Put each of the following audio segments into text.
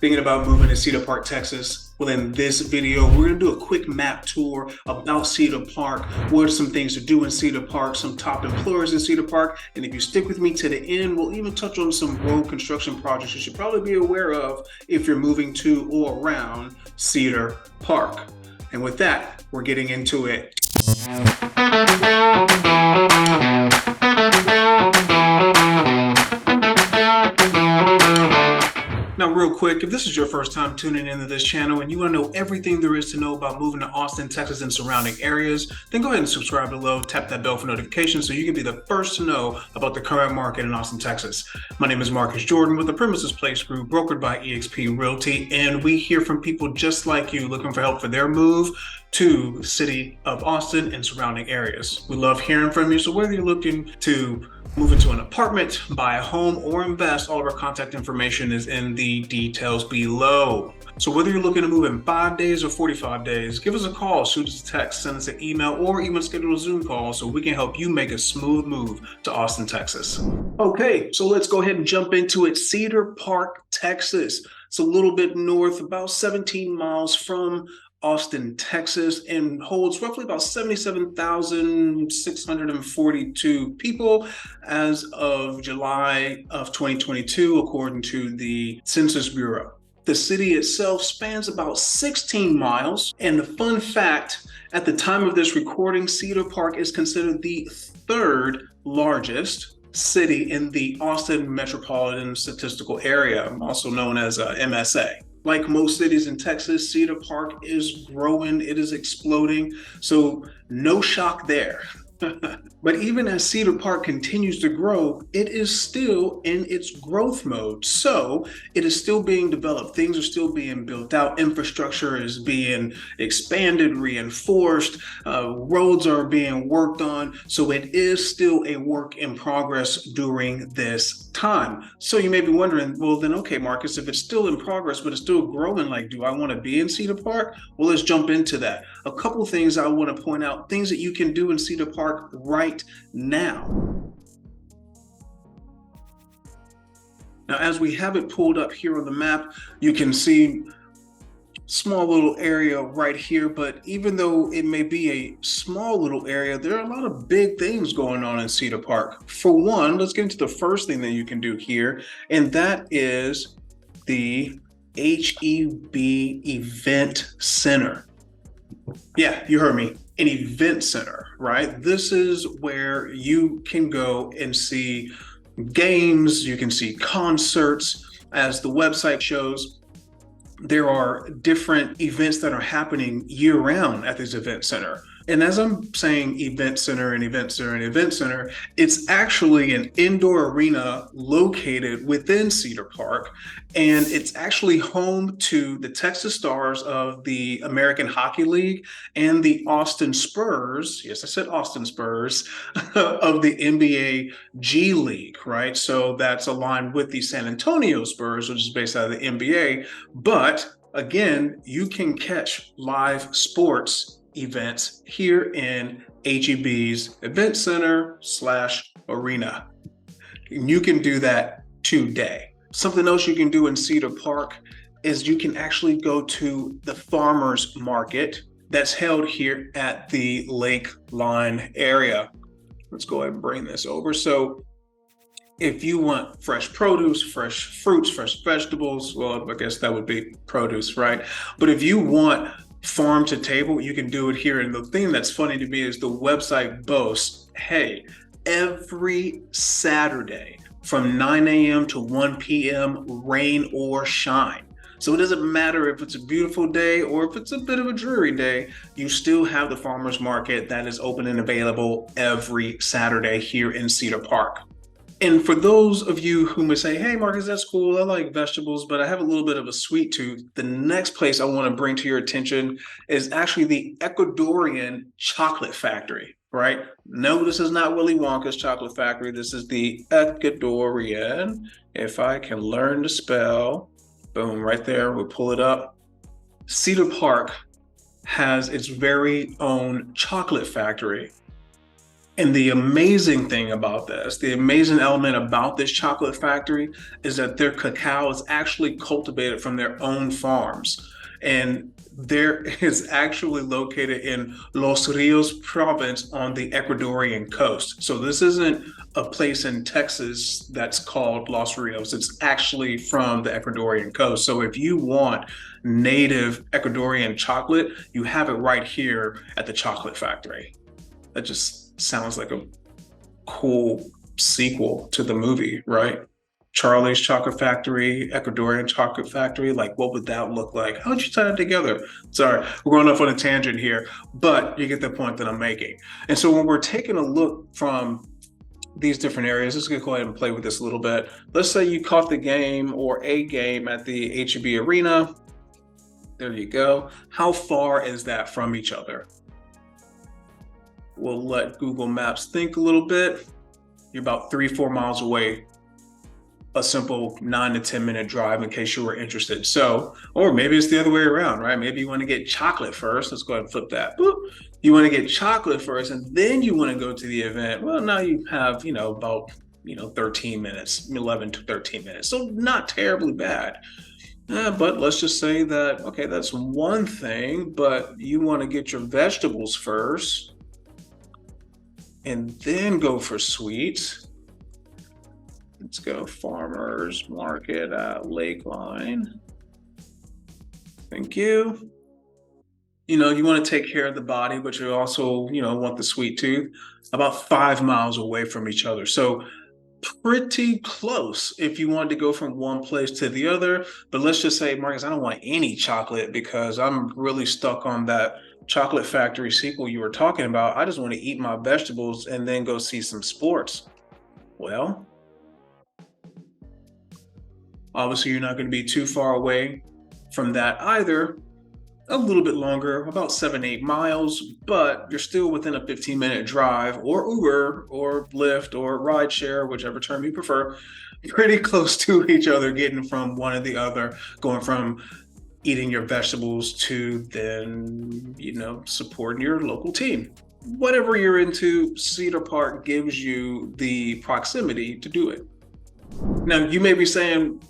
Thinking about moving to Cedar Park, Texas? Well, in this video, we're going to do a quick map tour about Cedar Park. What are some things to do in Cedar Park, some top employers in Cedar Park, and if you stick with me to the end, we'll even touch on some road construction projects you should probably be aware of if you're moving to or around Cedar Park. And with that, we're getting into it. Now, real quick, if this is your first time tuning into this channel and you want to know everything there is to know about moving to Austin, Texas and surrounding areas, then go ahead and subscribe below, tap that bell for notifications so you can be the first to know about the current market in Austin, Texas. My name is Marcus Jordan with the Premises Place Group, brokered by eXp Realty, and we hear from people just like you looking for help for their move to the city of Austin and surrounding areas. We love hearing from you, so whether you're looking to move into an apartment, buy a home, or invest, all of our contact information is in the details below. So whether you're looking to move in 5 days or 45 days, give us a call, shoot us a text, send us an email, or even schedule a Zoom call so we can help you make a smooth move to Austin, Texas. Okay, so let's go ahead and jump into it. Cedar Park, Texas. It's a little bit north, about 17 miles from Austin, Texas, and holds roughly about 77,642 people as of July of 2022, according to the Census Bureau. The city itself spans about 16 miles, and the fun fact, at the time of this recording, Cedar Park is considered the third largest city in the Austin Metropolitan Statistical Area, also known as MSA. Like most cities in Texas, Cedar Park is growing, it is exploding, so no shock there. But even as Cedar Park continues to grow, it is still in its growth mode. So it is still being developed. Things are still being built out. Infrastructure is being expanded, reinforced. Roads are being worked on. So it is still a work in progress during this time. So you may be wondering, well, then, okay, Marcus, if it's still in progress, but it's still growing, like, do I want to be in Cedar Park? Well, let's jump into that. A couple things I want to point out, things that you can do in Cedar Park right now. Now, as we have it pulled up here on the map, you can see small little area right here, but even though it may be a small little area, there are a lot of big things going on in Cedar Park. For one, let's get into the first thing that you can do here, and that is the HEB Event Center. Yeah, you heard me. An event center, right? This is where you can go and see games, you can see concerts. As the website shows, there are different events that are happening year-round at this event center. And as I'm saying event center and event center and event center, it's actually an indoor arena located within Cedar Park. And it's actually home to the Texas Stars of the American Hockey League and the Austin Spurs, yes, I said Austin Spurs, of the NBA G League, right? So that's aligned with the San Antonio Spurs, which is based out of the NBA. But again, you can catch live sports events here in HEB's Event Center / Arena. You can do that today. Something else you can do in Cedar Park is you can actually go to the farmers market that's held here at the Lake Line area. Let's go ahead and bring this over. So if you want fresh produce, fresh fruits, fresh vegetables, well, I guess that would be produce, right? But if you want farm to table, you can do it here. And the thing that's funny to me is the website boasts, hey, every Saturday from 9 a.m. to 1 p.m., rain or shine. So it doesn't matter if it's a beautiful day or if it's a bit of a dreary day, you still have the farmers market that is open and available every Saturday here in Cedar Park. And for those of you who may say, hey, Marcus, that's cool, I like vegetables, but I have a little bit of a sweet tooth, the next place I want to bring to your attention is actually the Ecuadorian Chocolate Factory, right? No, this is not Willy Wonka's chocolate factory. This is the Ecuadorian, if I can learn to spell, boom, right there, we'll pull it up. Cedar Park has its very own chocolate factory. And the amazing thing about this, the amazing element about this chocolate factory is that their cacao is actually cultivated from their own farms. And there is actually located in Los Rios province on the Ecuadorian coast. So this isn't a place in Texas that's called Los Rios. It's actually from the Ecuadorian coast. So if you want native Ecuadorian chocolate, you have it right here at the chocolate factory. That just sounds like a cool sequel to the movie, right? Charlie's Chocolate Factory, Ecuadorian Chocolate Factory. Like, what would that look like? How would you tie it together? Sorry, we're going off on a tangent here, but you get the point that I'm making. And so when we're taking a look from these different areas, let's go ahead and play with this a little bit. Let's say you caught the game or a game at the HEB Arena. There you go. How far is that from each other? We'll let Google Maps think a little bit. You're about 3-4 miles away. A simple 9 to 10 minute drive in case you were interested. So, or maybe it's the other way around, right? Maybe you want to get chocolate first. Let's go ahead and flip that. Boop. You want to get chocolate first, and then you want to go to the event. Well, now you have, about, 13 minutes, 11 to 13 minutes. So not terribly bad. But let's just say that, okay, that's one thing, but you want to get your vegetables first and then go for sweets. Let's go farmers market at Lakeline. Thank you. You want to take care of the body, but you also, want the sweet tooth. About 5 miles away from each other. So pretty close if you wanted to go from one place to the other. But let's just say, Marcus, I don't want any chocolate because I'm really stuck on that chocolate factory sequel you were talking about. I just want to eat my vegetables and then go see some sports. Well, obviously you're not going to be too far away from that either. A little bit longer, about 7-8 miles, but you're still within a 15-minute drive, or Uber or Lyft or rideshare, whichever term you prefer, pretty close to each other, getting from one to the other, going from eating your vegetables to then, supporting your local team. Whatever you're into, Cedar Park gives you the proximity to do it. Now, you may be saying,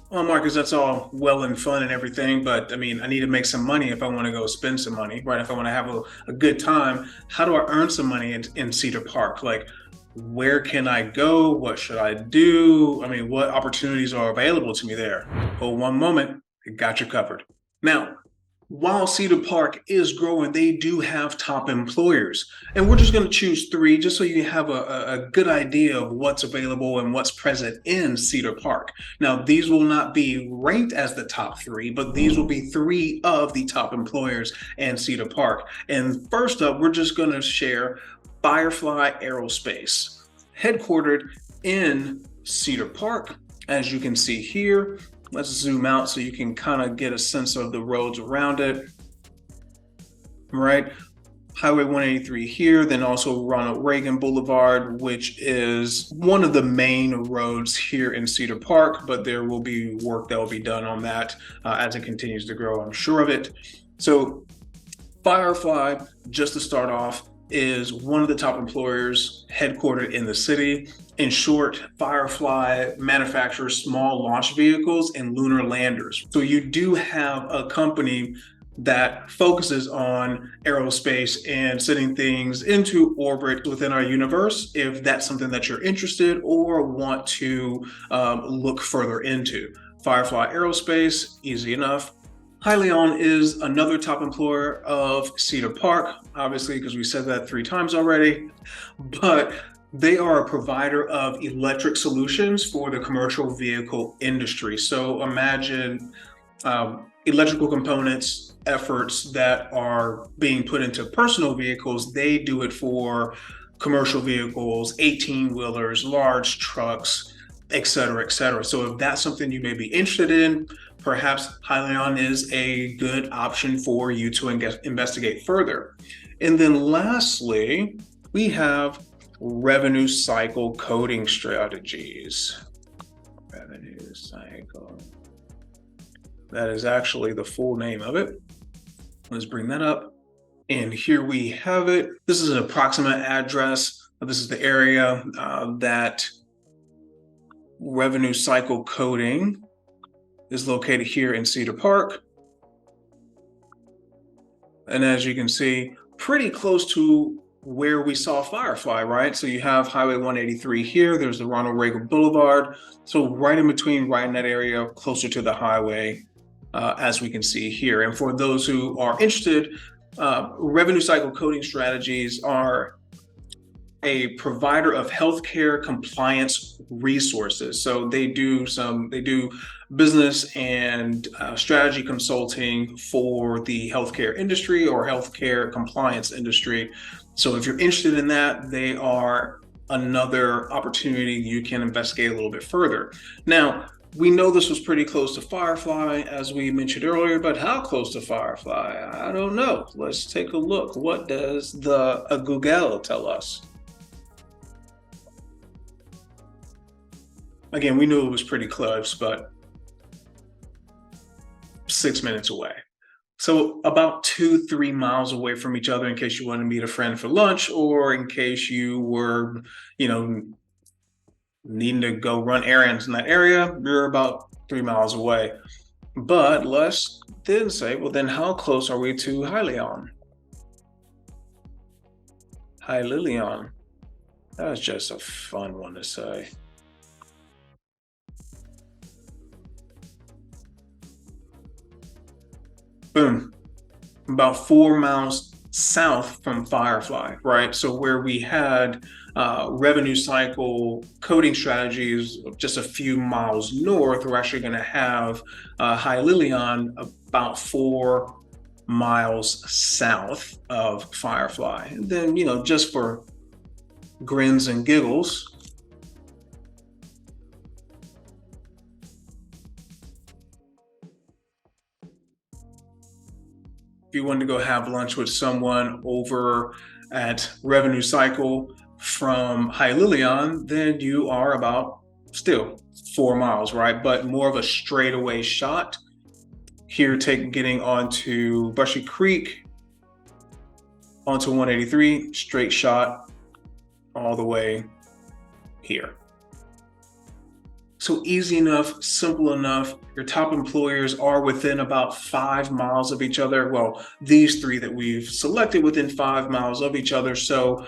well, Marcus, that's all well and fun and everything, but I need to make some money if I want to go spend some money, right? If I want to have a good time, how do I earn some money in Cedar Park? Like, where can I go? What should I do? What opportunities are available to me there? Hold one moment, I got you covered. Now, while Cedar Park is growing, they do have top employers. And we're just going to choose 3 just so you have a good idea of what's available and what's present in Cedar Park. Now, these will not be ranked as the top 3, but these will be 3 of the top employers in Cedar Park. And first up, we're just going to share Firefly Aerospace, headquartered in Cedar Park. As you can see here, let's zoom out so you can kind of get a sense of the roads around it, right? Highway 183 here, then also Ronald Reagan Boulevard, which is one of the main roads here in Cedar Park, but there will be work that will be done on that as it continues to grow, I'm sure of it. So Firefly, just to start off, is one of the top employers headquartered in the city. In short, Firefly manufactures small launch vehicles and lunar landers. So you do have a company that focuses on aerospace and sending things into orbit within our universe, if that's something that you're interested or want to look further into. Firefly Aerospace, easy enough. Hyliion is another top employer of Cedar Park, obviously, because we said that 3 times already, but they are a provider of electric solutions for the commercial vehicle industry. So imagine electrical components, efforts that are being put into personal vehicles. They do it for commercial vehicles, 18-wheelers, large trucks, et cetera, et cetera. So if that's something you may be interested in, perhaps Hyliion is a good option for you to investigate further. And then lastly, we have revenue cycle coding strategies. Revenue cycle. That is actually the full name of it. Let's bring that up. And here we have it. This is an approximate address This is the area that revenue cycle coding is located here in Cedar Park. And as you can see, pretty close to where we saw Firefly, right? So you have Highway 183 here, there's the Ronald Reagan Boulevard. So right in between, right in that area, closer to the highway, as we can see here. And for those who are interested, revenue cycle coding strategies are a provider of healthcare compliance resources. So they do business and strategy consulting for the healthcare industry or healthcare compliance industry. So if you're interested in that, they are another opportunity you can investigate a little bit further. Now, we know this was pretty close to Firefly, as we mentioned earlier, but how close to Firefly? I don't know. Let's take a look. What does the Google tell us? Again, we knew it was pretty close, but 6 minutes away. So about 2-3 miles away from each other in case you want to meet a friend for lunch, or in case you were, needing to go run errands in that area, you're about 3 miles away. But let's then say, well, then how close are we to Hyliion? Hyliion. That's just a fun one to say. Boom, about 4 miles south from Firefly, right? So where we had revenue cycle coding strategies just a few miles north, we're actually going to have Hyliion about 4 miles south of Firefly. And then, just for grins and giggles, if you wanted to go have lunch with someone over at Revenue Cycle from Hyliion, then you are about still 4 miles, right? But more of a straightaway shot. Here, getting onto Brushy Creek, onto 183, straight shot all the way here. So easy enough, simple enough. Your top employers are within about 5 miles of each other. Well, these three that we've selected within 5 miles of each other. So,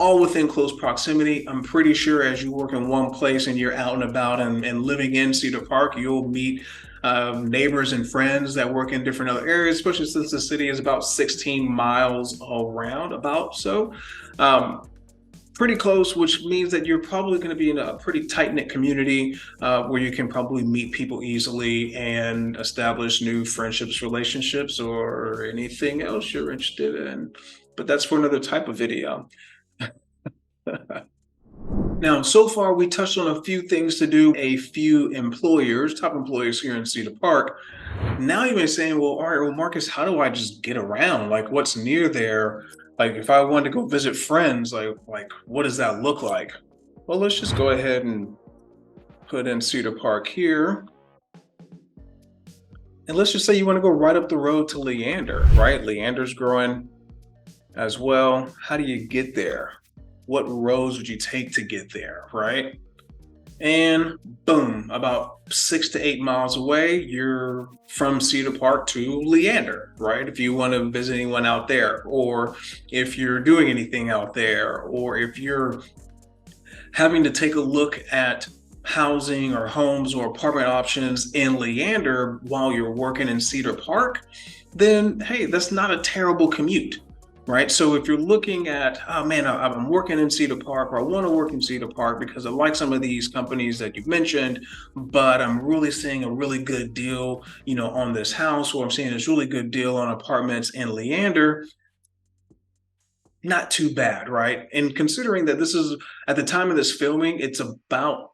all within close proximity. I'm pretty sure as you work in one place and you're out and about and living in Cedar Park, you'll meet neighbors and friends that work in different other areas, especially since the city is about 16 miles around about. So, pretty close, which means that you're probably going to be in a pretty tight-knit community where you can probably meet people easily and establish new friendships, relationships, or anything else you're interested in. But that's for another type of video. Now, so far, we touched on a few things to do, a few employers, top employers here in Cedar Park. Now you may be saying, well, all right, well, Marcus, how do I just get around? Like, what's near there? Like, if I wanted to go visit friends, like what does that look like? Well, let's just go ahead and put in Cedar Park here. And let's just say you want to go right up the road to Leander, right? Leander's growing as well. How do you get there? What roads would you take to get there, right? And boom, about 6 to 8 miles away, you're from Cedar Park to Leander, right? If you want to visit anyone out there, or if you're doing anything out there, or if you're having to take a look at housing or homes or apartment options in Leander while you're working in Cedar Park, then hey, that's not a terrible commute. Right. So if you're looking at, oh man, I'm working in Cedar Park, or I want to work in Cedar Park because I like some of these companies that you've mentioned, but I'm really seeing a really good deal, on this house, or I'm seeing this really good deal on apartments in Leander. Not too bad, right? And considering that this is at the time of this filming, it's about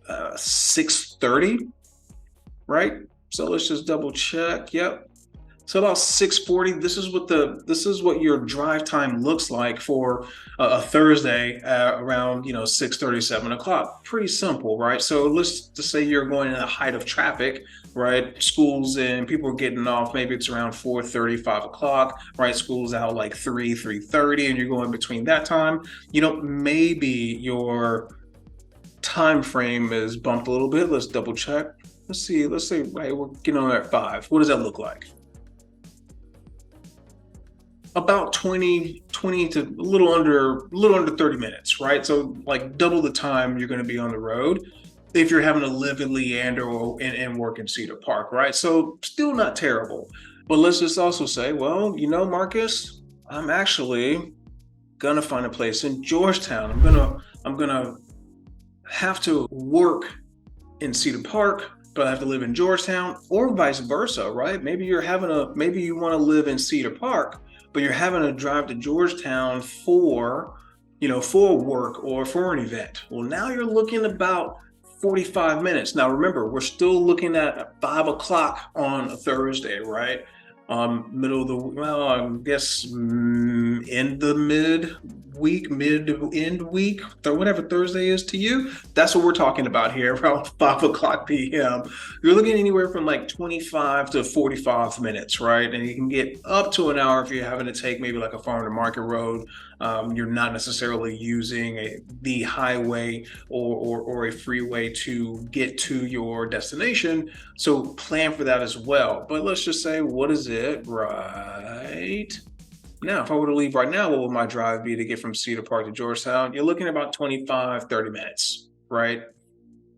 6:30, right? So let's just double check. Yep. So about 6:40, this is what your drive time looks like for a Thursday around 6:30, 7 o'clock. Pretty simple, right? So let's just say you're going in the height of traffic, right? Schools and people are getting off, maybe it's around 4:30, 5 o'clock, right? School's out like 3:30, and you're going between that time. Maybe your time frame is bumped a little bit. Let's double check. Let's see. Let's say right, we're getting on at 5. What does that look like? About 20 to a little under 30 minutes, right? So like double the time you're going to be on the road if you're having to live in Leander and work in Cedar Park, right? So still not terrible. But let's just also say, well, Marcus, I'm actually gonna find a place in Georgetown. I'm gonna have to work in Cedar Park, but I have to live in Georgetown, or vice versa, right? Maybe you want to live in Cedar Park, but you're having to drive to Georgetown for work or for an event. Well, now you're looking about 45 minutes. Now remember, we're still looking at 5 o'clock on a Thursday, right? Middle of the, well, I guess in the end week, whatever Thursday is to you. That's what we're talking about here, around 5 o'clock p.m. You're looking anywhere from like 25 to 45 minutes, right? And you can get up to an hour if you're having to take maybe like a farm to market road. You're not necessarily using the highway or a freeway to get to your destination. So plan for that as well. But let's just say, what is it right now? If I were to leave right now, what would my drive be to get from Cedar Park to Georgetown? You're looking at about 25, 30 minutes, right?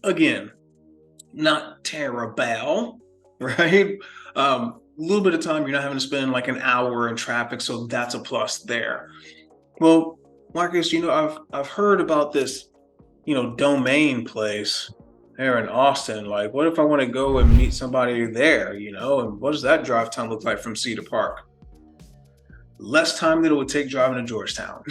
Again, not terrible, right? A little bit of time, you're not having to spend like an hour in traffic. So that's a plus there. Well, Marcus, I've heard about this, domain place here in Austin. Like, what if I want to go and meet somebody there, and what does that drive time look like from Cedar Park? Less time than it would take driving to Georgetown.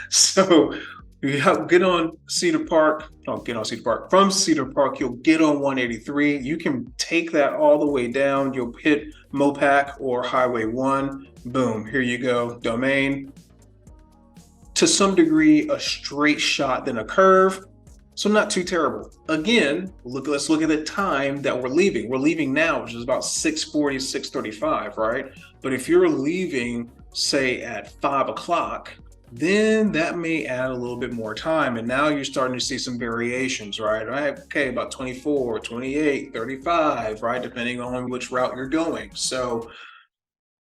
So you get on Cedar Park. Don't get on Cedar Park. From Cedar Park, you'll get on 183. You can take that all the way down. You'll hit Mopac or Highway 1. Boom, here you go. Domain. To some degree, a straight shot, then a curve. So not too terrible. Again, let's look at the time that we're leaving. We're leaving now, which is about 6:40, 6:35, right? But if you're leaving, say at 5 o'clock, then that may add a little bit more time. And now you're starting to see some variations, right? Okay, about 24, 28, 35, right? Depending on which route you're going. So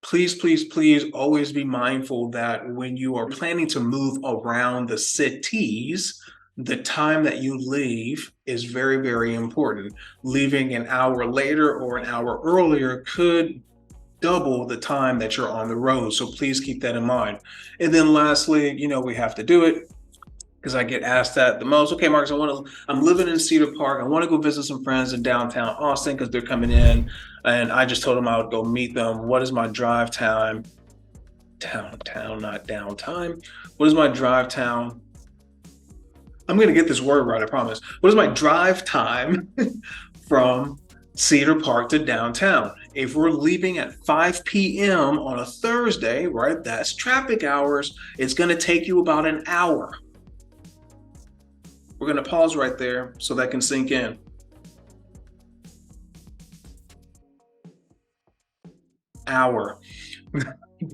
please, please, please always be mindful that when you are planning to move around the cities, the time that you leave is very, very important. Leaving an hour later or an hour earlier could double the time that you're on the road. So please keep that in mind. And then lastly, we have to do it because I get asked that the most. Okay, Marcus, I'm living in Cedar Park. I want to go visit some friends in downtown Austin because they're coming in. And I just told them I would go meet them. What is my drive time? Downtown, not downtime. What is my drive time? I'm going to get this word right, I promise. What is my drive time from Cedar Park to downtown? If we're leaving at 5 p.m. on a Thursday, right, that's traffic hours. It's going to take you about an hour. We're going to pause right there so that can sink in. Hour.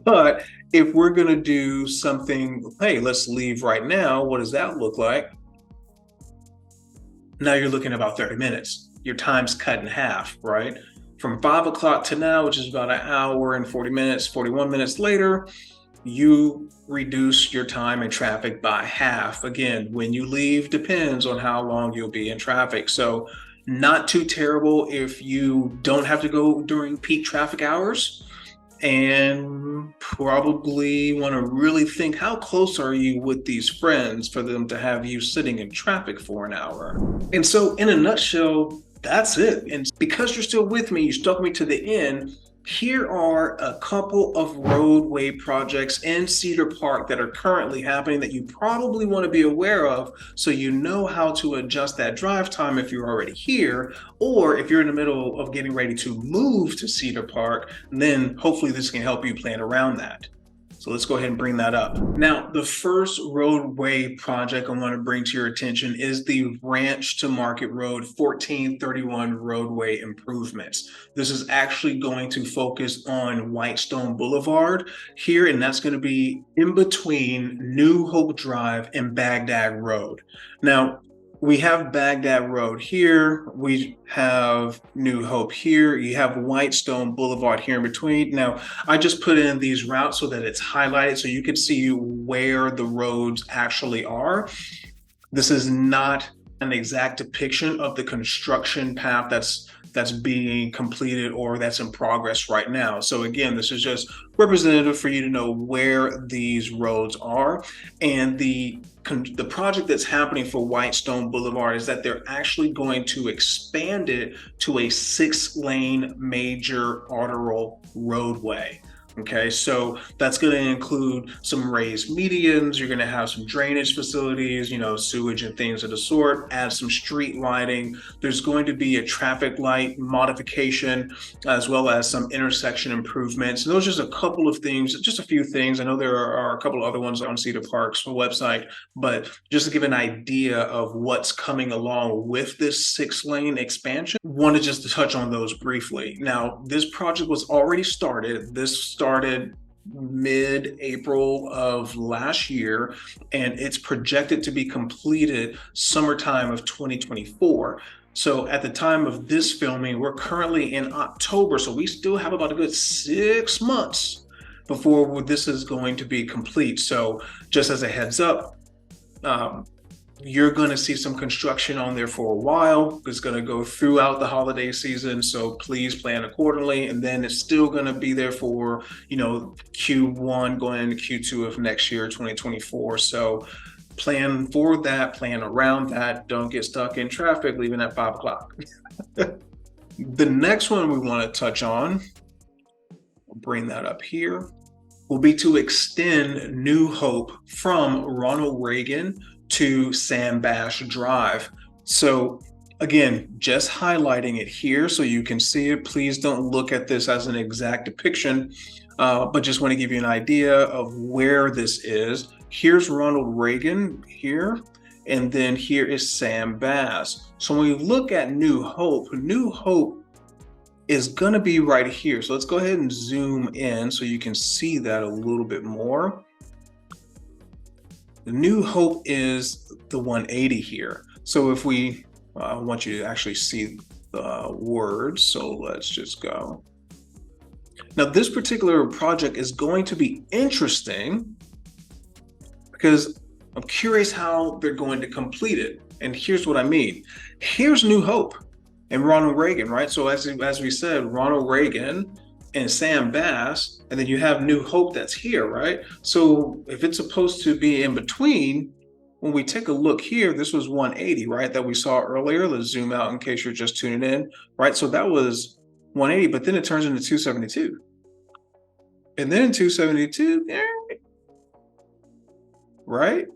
But if we're going to do something, hey, let's leave right now, what does that look like? Now you're looking at about 30 minutes. Your time's cut in half, right? From 5 o'clock to now, which is about an hour and 40 minutes, 41 minutes later, you reduce your time in traffic by half. Again, when you leave depends on how long you'll be in traffic. So not too terrible if you don't have to go during peak traffic hours. And probably want to really think, how close are you with these friends for them to have you sitting in traffic for an hour? And so in a nutshell, that's it. And because you're still with me, you stuck me to the end, Here are a couple of roadway projects in Cedar Park that are currently happening that you probably want to be aware of, so you know how to adjust that drive time if you're already here, or if you're in the middle of getting ready to move to Cedar Park, then hopefully this can help you plan around that. So let's go ahead and bring that up. Now, the first roadway project I want to bring to your attention is the Ranch to Market Road 1431 roadway improvements. This is actually going to focus on Whitestone Boulevard here, and that's going to be in between New Hope Drive and Baghdad Road. Now, we have Baghdad Road here, we have New Hope here, you have Whitestone Boulevard here in between. Now, I just put in these routes so that it's highlighted so you can see where the roads actually are. This is not an exact depiction of the construction path that's being completed or that's in progress right now. So again, this is just representative for you to know where these roads are. And the project that's happening for Whitestone Boulevard is that they're actually going to expand it to a 6-lane major arterial roadway. Okay, so that's going to include some raised medians. You're going to have some drainage facilities, sewage and things of the sort, add some street lighting. There's going to be a traffic light modification, as well as some intersection improvements. And those are just a couple of things, just a few things. I know there are a couple of other ones on Cedar Park's website, but just to give an idea of what's coming along with this 6-lane expansion, wanted just to touch on those briefly. Now, this project was already started. This started mid-April of last year, and it's projected to be completed summertime of 2024. So at the time of this filming, we're currently in October, so we still have about a good 6 months before this is going to be complete. So just as a heads up, you're going to see some construction on there for a while. It's going to go throughout the holiday season, so please plan accordingly. And then it's still going to be there for, Q1 going into Q2 of next year, 2024. So plan for that, plan around that. Don't get stuck in traffic leaving at 5 o'clock. The next one we want to touch on, I'll bring that up here, will be to extend New Hope from Ronald Reagan to Sam Bash Drive. So again, just highlighting it here so you can see it. Please don't look at this as an exact depiction, but just want to give you an idea of where this is. Here's Ronald Reagan here, and then here is Sam Bass. So when we look at New Hope is going to be right here. So let's go ahead and zoom in so you can see that a little bit more. The New Hope is the 180 here. So if we, I want you to actually see the words. So let's just go. Now this particular project is going to be interesting because I'm curious how they're going to complete it. And here's what I mean. Here's New Hope and Ronald Reagan, right? So as we said, Ronald Reagan and Sam Bass, and then you have New Hope that's here, right? So if it's supposed to be in between, when we take a look here, this was 180, right? That we saw earlier. Let's zoom out in case you're just tuning in, right? So that was 180, but then it turns into 272. And then 272, right?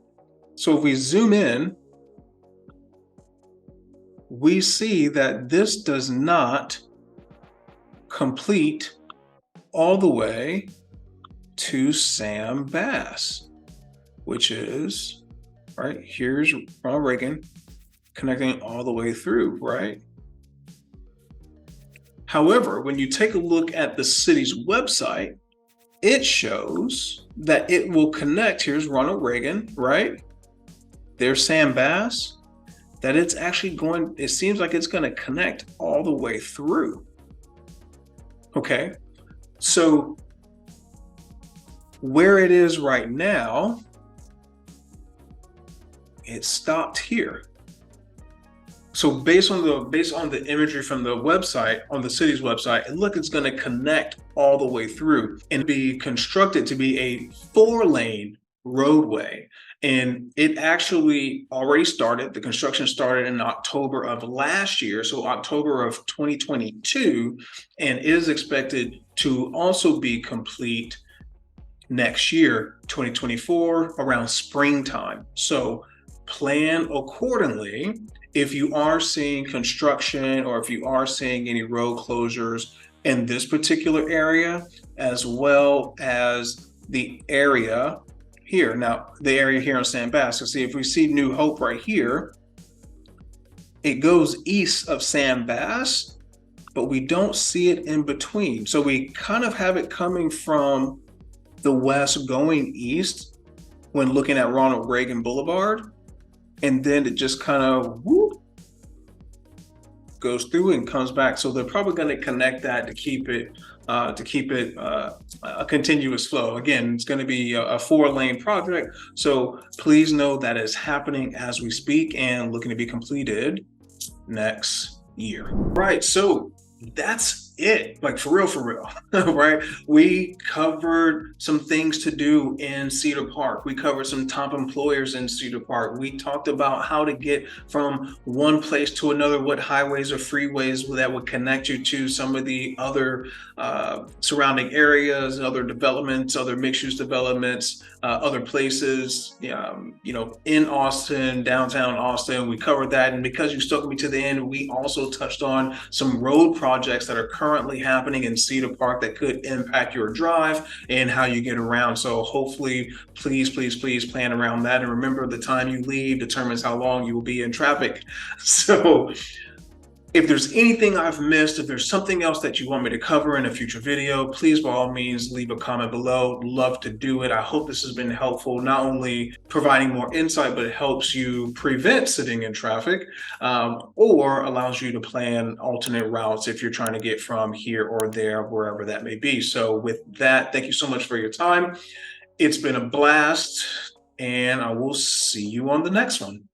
So if we zoom in, we see that this does not complete all the way to Sam Bass, which is, right, here's Ronald Reagan connecting all the way through, right? However, when you take a look at the city's website, it shows that it will connect, here's Ronald Reagan, right? There's Sam Bass, that it's actually going, it seems like it's going to connect all the way through. Okay, so where it is right now, it stopped here. So based on the imagery from the website, on the city's website, and look, it's going to connect all the way through and be constructed to be a 4-lane roadway. And it actually already started. The construction started in October of last year, so October of 2022, and is expected to also be complete next year, 2024, around springtime. So plan accordingly. If you are seeing construction or if you are seeing any road closures in this particular area, as well as the area here. Now, the area here on San Bass, so see if we see New Hope right here, it goes east of San Bass, but we don't see it in between. So we kind of have it coming from the west going east when looking at Ronald Reagan Boulevard, and then it just kind of whoop, goes through and comes back. So they're probably going to connect that to keep it a continuous flow. Again, it's going to be a 4-lane project, so please know that is happening as we speak and looking to be completed next year. Right, so that's it, like for real, right? We covered some things to do in Cedar Park. We covered some top employers in Cedar Park. We talked about how to get from one place to another, what highways or freeways that would connect you to some of the other surrounding areas, other developments, other mixed-use developments, other places, in Austin, downtown Austin. We covered that, and because you stuck with me to the end, we also touched on some road projects that are currently happening in Cedar Park that could impact your drive and how you get around. So hopefully, please plan around that. And remember, the time you leave determines how long you will be in traffic. So if there's anything I've missed, if there's something else that you want me to cover in a future video, please, by all means, leave a comment below. Love to do it. I hope this has been helpful, not only providing more insight, but it helps you prevent sitting in traffic, or allows you to plan alternate routes if you're trying to get from here or there, wherever that may be. So with that, thank you so much for your time. It's been a blast, and I will see you on the next one.